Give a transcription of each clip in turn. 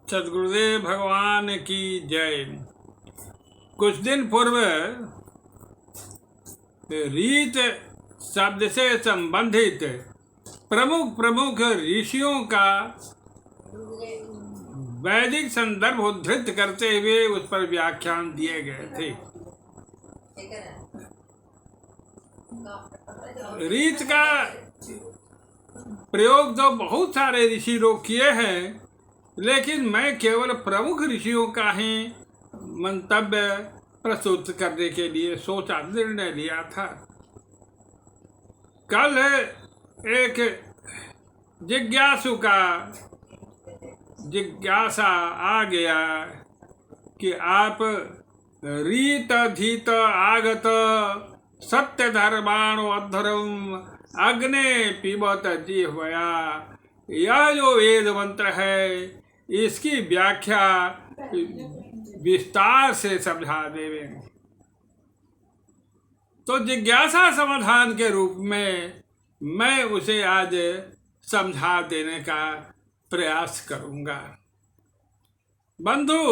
सदगुरुदेव भगवान की जय। कुछ दिन पूर्व रीत शब्द से संबंधित प्रमुख प्रमुख ऋषियों का वैदिक संदर्भ उद्धृत करते हुए उस पर व्याख्यान दिए गए थे। रीत का प्रयोग तो बहुत सारे ऋषि लोग किए हैं, लेकिन मैं केवल प्रमुख ऋषियों का ही मंतव्य प्रस्तुत करने के लिए सोचा, निर्णय लिया था। कल एक जिज्ञासु का जिज्ञासा आ गया कि आप रीत धीत आगत सत्य धर्माणु अधर्म अग्ने पिबत जिह्वया, यह जो वेद मंत्र है इसकी व्याख्या विस्तार से समझा देवे। तो जिज्ञासा समाधान के रूप में मैं उसे आज समझा देने का प्रयास करूंगा। बंधु,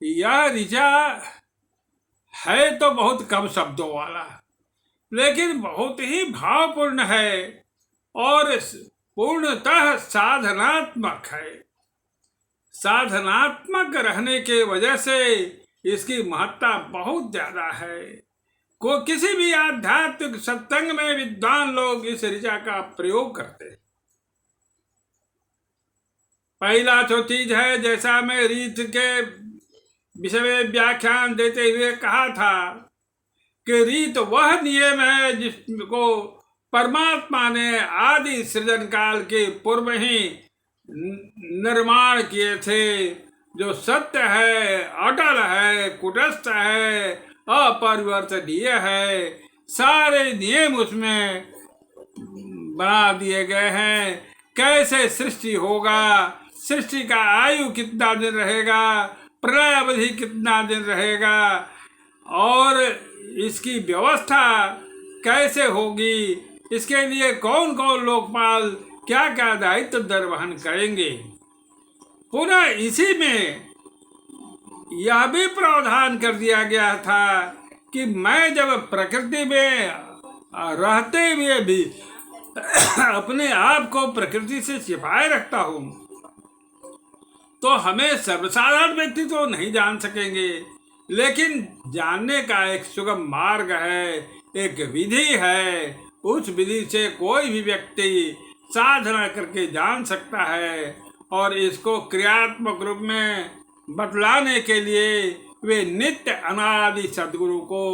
यह ऋचा है तो बहुत कम शब्दों वाला, लेकिन बहुत ही भावपूर्ण है और पूर्णतः साधनात्मक है। साधनात्मक रहने के वजह से इसकी महत्ता बहुत ज्यादा है। को किसी भी आध्यात्मिक सत्संग में विद्वान लोग इस ऋचा का प्रयोग करते हैं। पहला तो चीज है, जैसा मैं रीत के विषय में व्याख्यान देते हुए कहा था कि रीत वह नियम है जिसको परमात्मा ने आदि सृजन काल के पूर्व ही निर्माण किए थे, जो सत्य है, अटल है, कुटस्थ है, अपरिवर्तनीय है। सारे नियम उसमें बना दिए गए हैं। कैसे सृष्टि होगा, सृष्टि का आयु कितना दिन रहेगा, प्रलय अवधि कितना दिन रहेगा, और इसकी व्यवस्था कैसे होगी, इसके लिए कौन कौन लोकपाल क्या क्या दायित्व निर्वहन करेंगे। पुनः इसी में यह भी प्रावधान कर दिया गया था कि मैं जब प्रकृति में रहते हुए भी अपने आप को प्रकृति से छिपाए रखता हूँ, तो हमें सर्वसाधारण व्यक्ति तो नहीं जान सकेंगे, लेकिन जानने का एक सुगम मार्ग है, एक विधि है। उस विधि से कोई भी व्यक्ति साधना करके जान सकता है, और इसको क्रियात्मक रूप में बतलाने के लिए वे नित्य अनादि सद्गुरु को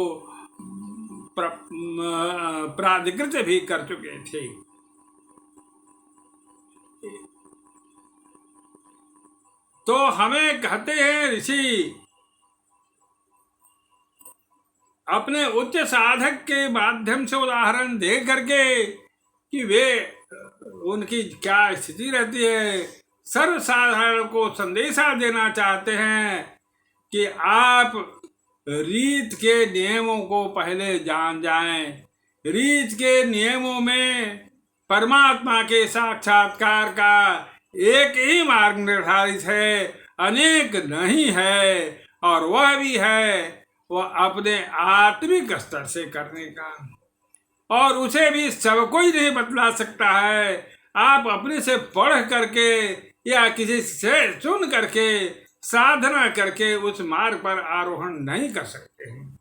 प्राधिकृत भी कर चुके थे। तो हमें कहते हैं ऋषि अपने उच्च साधक के माध्यम से उदाहरण दे करके कि वे उनकी क्या स्थिति रहती है, सर्वसाधारण को संदेशा देना चाहते हैं कि आप रीत के नियमों को पहले जान जाएं। रीत के नियमों में परमात्मा के साक्षात्कार का एक ही मार्ग निर्धारित है, अनेक नहीं है, और वह भी है वह अपने आत्मिक स्तर से करने का, और उसे भी सब कोई नहीं बतला सकता है। आप अपने से पढ़ करके या किसी से सुन करके साधना करके उस मार्ग पर आरोहण नहीं कर सकते हैं।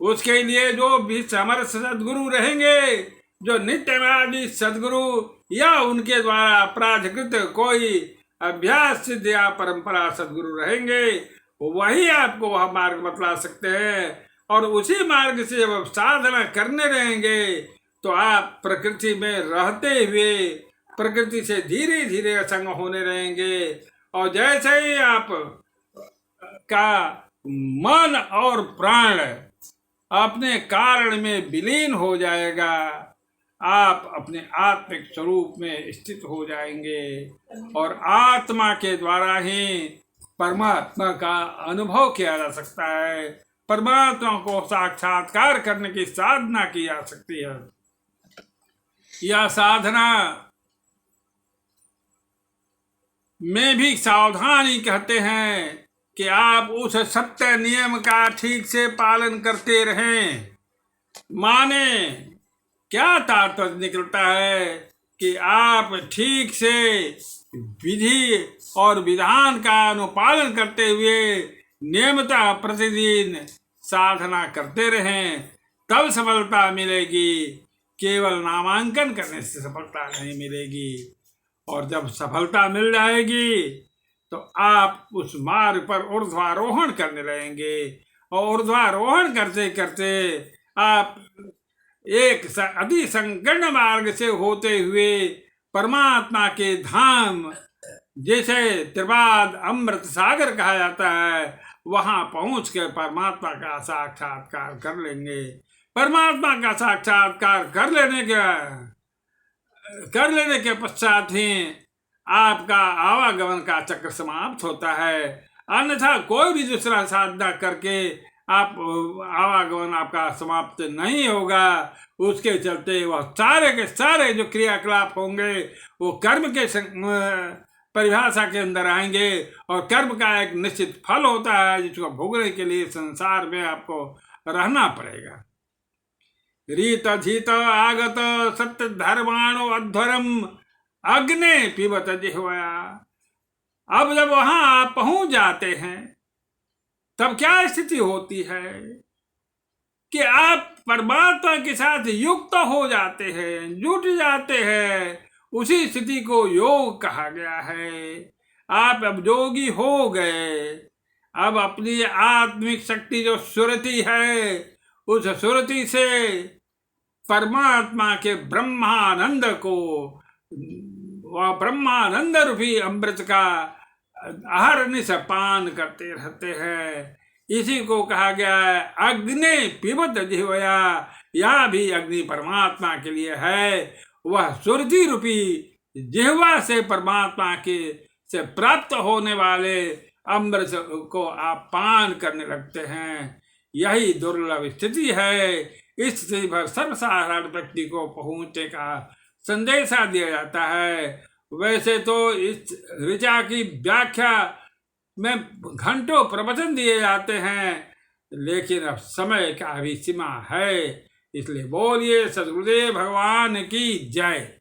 उसके लिए जो भी समर्थ सद्गुरु रहेंगे, जो नित्यवादी सद्गुरु या उनके द्वारा प्राधिकृत कोई अभ्यास सिद्ध या परंपरा सद्गुरु रहेंगे, वही आपको वह मार्ग बतला सकते हैं। और उसी मार्ग से जब साधना करने रहेंगे तो आप प्रकृति में रहते हुए प्रकृति से धीरे धीरे असंग होने रहेंगे, और जैसे ही आप का मन और प्राण अपने कारण में विलीन हो जाएगा, आप अपने आत्मिक स्वरूप में स्थित हो जाएंगे, और आत्मा के द्वारा ही परमात्मा का अनुभव किया जा सकता है। परमात्मा को साक्षात्कार करने की साधना की जा सकती है। यह साधना में भी सावधानी कहते हैं कि आप उस सत्य नियम का ठीक से पालन करते रहें। माने क्या तात्पर्य निकलता है कि आप ठीक से विधि और विधान का अनुपालन करते हुए नियमितः प्रतिदिन साधना करते रहें, तब सफलता मिलेगी। केवल नामांकन करने से सफलता नहीं मिलेगी। और जब सफलता मिल जाएगी तो आप उस मार्ग पर ऊर्ध्वारोहण करने लगेंगे, और ऊर्ध्वारोहण करते करते आप एक अति संकीर्ण मार्ग से होते हुए परमात्मा के धाम, जैसे त्रिपाद अमृत सागर कहा जाता है, वहां पहुंच कर परमात्मा का साक्षात्कार कर लेंगे। परमात्मा का साक्षात्कार कर लेने के पश्चात ही आपका आवागमन का चक्र समाप्त होता है। अन्यथा कोई भी दूसरा साधना करके आप आवागमन आपका समाप्त नहीं होगा। उसके चलते वह सारे के सारे जो क्रियाकलाप होंगे वो कर्म के परिभाषा के अंदर आएंगे, और कर्म का एक निश्चित फल होता है जिसको भोगने के लिए संसार में आपको रहना पड़ेगा। रीत धीत आगत सत्य धर्माणो अध्वरम अग्ने पिबत जिह्वया। अब जब वहां आप पहुंच जाते हैं तब क्या स्थिति होती है कि आप परमात्मा के साथ युक्त हो जाते हैं, जुट जाते हैं। उसी स्थिति को योग कहा गया है। आप अब योगी हो गए। अब अपनी आत्मिक शक्ति जो सुरति है, उस सुरति से परमात्मा के ब्रह्मानंद को, वह ब्रह्मानंद रूपी अमृत का अहर्निश पान करते रहते हैं। इसी को कहा गया है अग्नि पिबत जिह्वया। यह भी अग्नि परमात्मा के लिए है। वह सुरति रूपी जिह्वा से परमात्मा के से प्राप्त होने वाले अमृत को आप पान करने लगते हैं। यही दुर्लभ स्थिति है। इस स्थिति पर सर्वसाधारण व्यक्ति को पहुंचने का संदेशा दिया जाता है। वैसे तो इस ऋचा की व्याख्या में घंटों प्रवचन दिए जाते हैं, लेकिन अब समय का भी सीमा है। इसलिए बोलिए सद्गुरुदेव भगवान की जय।